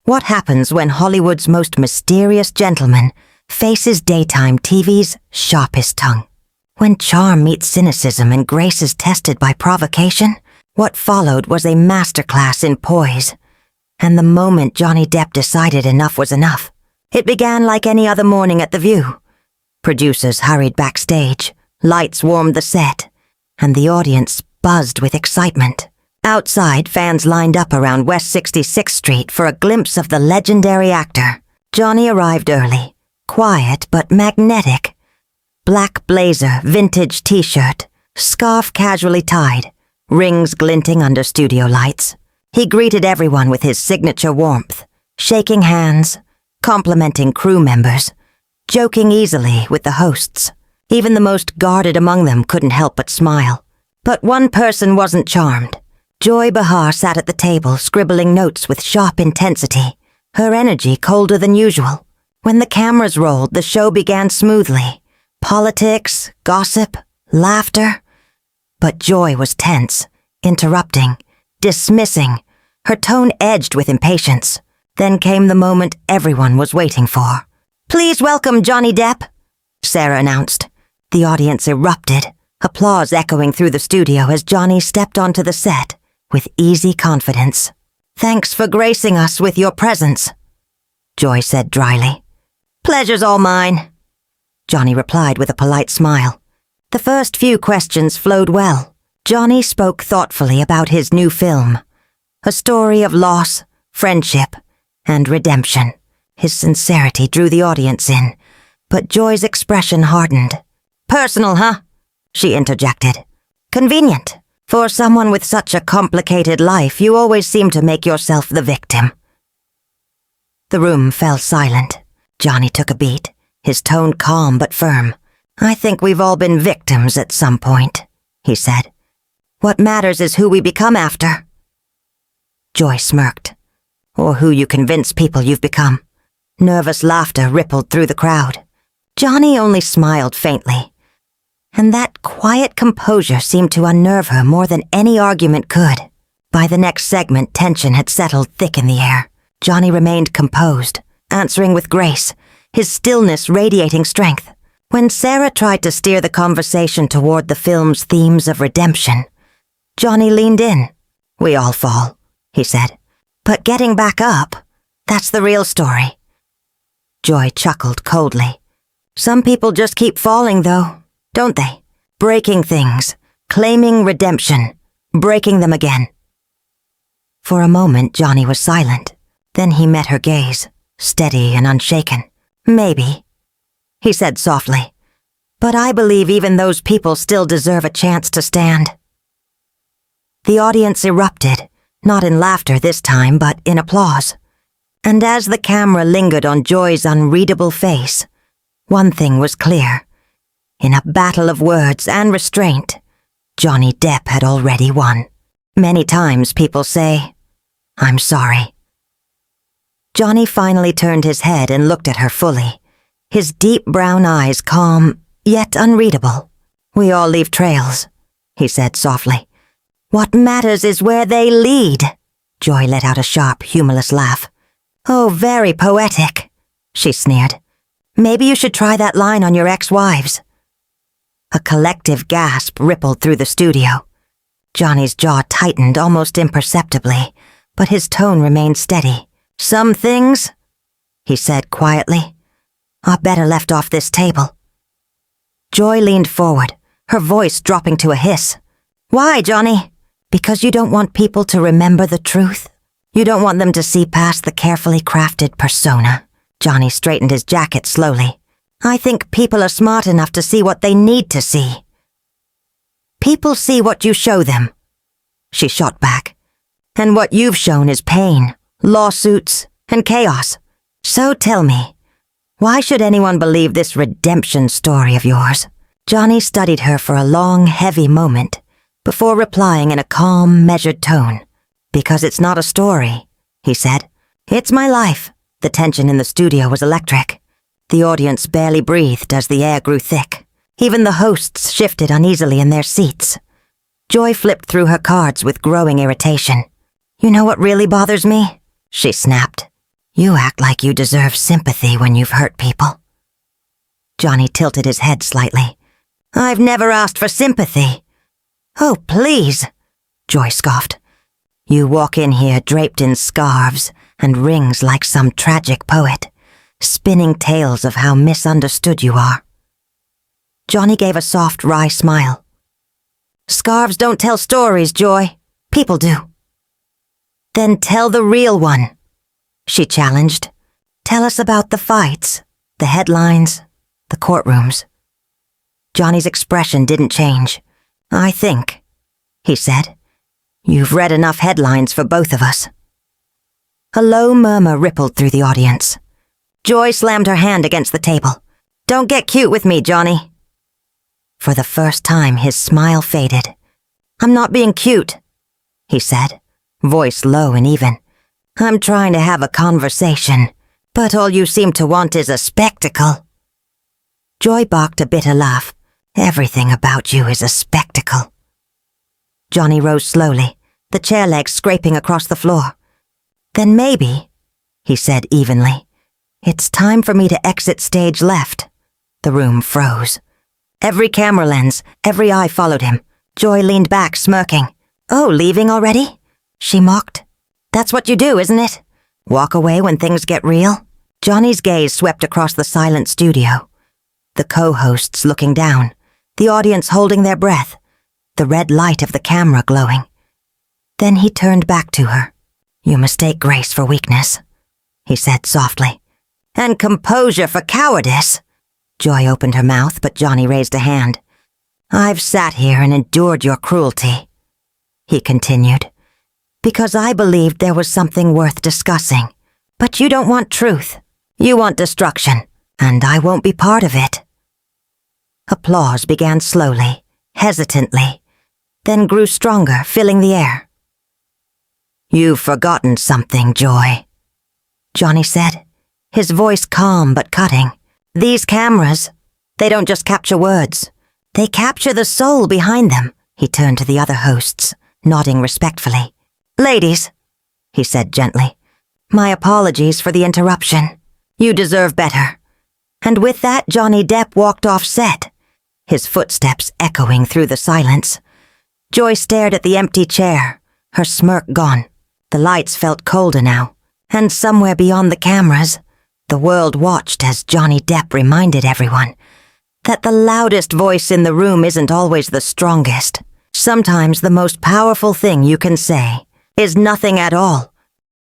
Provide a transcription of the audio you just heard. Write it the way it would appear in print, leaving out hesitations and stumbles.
What happens when Hollywood's most mysterious gentleman faces daytime TV's sharpest tongue? When charm meets cynicism and grace is tested by provocation, what followed was a masterclass in poise. And the moment Johnny Depp decided enough was enough, it began like any other morning at The View. Producers hurried backstage, lights warmed the set, and the audience buzzed with excitement. Outside, fans lined up around West 66th Street for a glimpse of the legendary actor. Johnny arrived early, quiet but magnetic. Black blazer, vintage t-shirt, scarf casually tied, rings glinting under studio lights. He greeted everyone with his signature warmth, shaking hands, complimenting crew members, joking easily with the hosts. Even the most guarded among them couldn't help but smile. But one person wasn't charmed. Joy Behar sat at the table, scribbling notes with sharp intensity, her energy colder than usual. When the cameras rolled, the show began smoothly. Politics, gossip, laughter. But Joy was tense, interrupting, dismissing, her tone edged with impatience. Then came the moment everyone was waiting for. "Please welcome Johnny Depp," Sarah announced. The audience erupted, applause echoing through the studio as Johnny stepped onto the set with easy confidence. "Thanks for gracing us with your presence," Joy said dryly. "Pleasure's all mine," Johnny replied with a polite smile. The first few questions flowed well. Johnny spoke thoughtfully about his new film, a story of loss, friendship, and redemption. His sincerity drew the audience in, but Joy's expression hardened. "Personal, huh?" she interjected. "Convenient. For someone with such a complicated life, you always seem to make yourself the victim." The room fell silent. Johnny took a beat, his tone calm but firm. "I think we've all been victims at some point," he said. "What matters is who we become after." Joy smirked. "Or who you convince people you've become." Nervous laughter rippled through the crowd. Johnny only smiled faintly. And that quiet composure seemed to unnerve her more than any argument could. By the next segment, tension had settled thick in the air. Johnny remained composed, answering with grace, his stillness radiating strength. When Sarah tried to steer the conversation toward the film's themes of redemption, Johnny leaned in. "We all fall," he said. "But getting back up, that's the real story." Joy chuckled coldly. "Some people just keep falling, though, don't they? Breaking things, claiming redemption, breaking them again." For a moment, Johnny was silent. Then he met her gaze, steady and unshaken. "Maybe," he said softly. "But I believe even those people still deserve a chance to stand." The audience erupted, not in laughter this time, but in applause. And as the camera lingered on Joy's unreadable face, one thing was clear. In a battle of words and restraint, Johnny Depp had already won. Many times people say, "I'm sorry." Johnny finally turned his head and looked at her fully, his deep brown eyes calm, yet unreadable. "We all leave trails," he said softly. "What matters is where they lead." Joy let out a sharp, humorless laugh. "Oh, very poetic," she sneered. "Maybe you should try that line on your ex-wives." A collective gasp rippled through the studio. Johnny's jaw tightened almost imperceptibly, but his tone remained steady. "Some things," he said quietly, "are better left off this table." Joy leaned forward, her voice dropping to a hiss. "Why, Johnny? Because you don't want people to remember the truth? You don't want them to see past the carefully crafted persona?" Johnny straightened his jacket slowly. "I think people are smart enough to see what they need to see." "People see what you show them," she shot back. "And what you've shown is pain, lawsuits, and chaos. So tell me, why should anyone believe this redemption story of yours?" Johnny studied her for a long, heavy moment, before replying in a calm, measured tone. "Because it's not a story," he said. "It's my life." The tension in the studio was electric. The audience barely breathed as the air grew thick. Even the hosts shifted uneasily in their seats. Joy flipped through her cards with growing irritation. "You know what really bothers me?" she snapped. You act like you deserve sympathy when you've hurt people. Johnny tilted his head slightly. I've never asked for sympathy. Oh, please, Joy scoffed. You walk in here draped in scarves and rings like some tragic poet, spinning tales of how misunderstood you are. Johnny gave a soft, wry smile. Scarves don't tell stories, Joy. People do. Then tell the real one, she challenged. Tell us about the fights, the headlines, the courtrooms. Johnny's expression didn't change. I think, he said. You've read enough headlines for both of us. A low murmur rippled through the audience. Joy slammed her hand against the table. Don't get cute with me, Johnny. For the first time, his smile faded. I'm not being cute, he said, voice low and even. I'm trying to have a conversation, but all you seem to want is a spectacle. Joy barked a bitter laugh. Everything about you is a spectacle. Johnny rose slowly, the chair legs scraping across the floor. Then maybe, he said evenly, it's time for me to exit stage left. The room froze. Every camera lens, every eye followed him. Joy leaned back, smirking. Oh, leaving already? She mocked. That's what you do, isn't it? Walk away when things get real? Johnny's gaze swept across the silent studio. The co-hosts looking down, the audience holding their breath, the red light of the camera glowing. Then he turned back to her. You mistake grace for weakness, he said softly. And composure for cowardice. Joy opened her mouth, but Johnny raised a hand. I've sat here and endured your cruelty, he continued, because I believed there was something worth discussing. But you don't want truth. You want destruction, and I won't be part of it. Applause began slowly, hesitantly, then grew stronger, filling the air. You've forgotten something, Joy, Johnny said, his voice calm but cutting. These cameras, they don't just capture words. They capture the soul behind them. He turned to the other hosts, nodding respectfully. Ladies, he said gently, my apologies for the interruption. You deserve better. And with that, Johnny Depp walked off set, his footsteps echoing through the silence. Joy stared at the empty chair, her smirk gone. The lights felt colder now, and somewhere beyond the cameras, the world watched as Johnny Depp reminded everyone that the loudest voice in the room isn't always the strongest. Sometimes the most powerful thing you can say is nothing at all,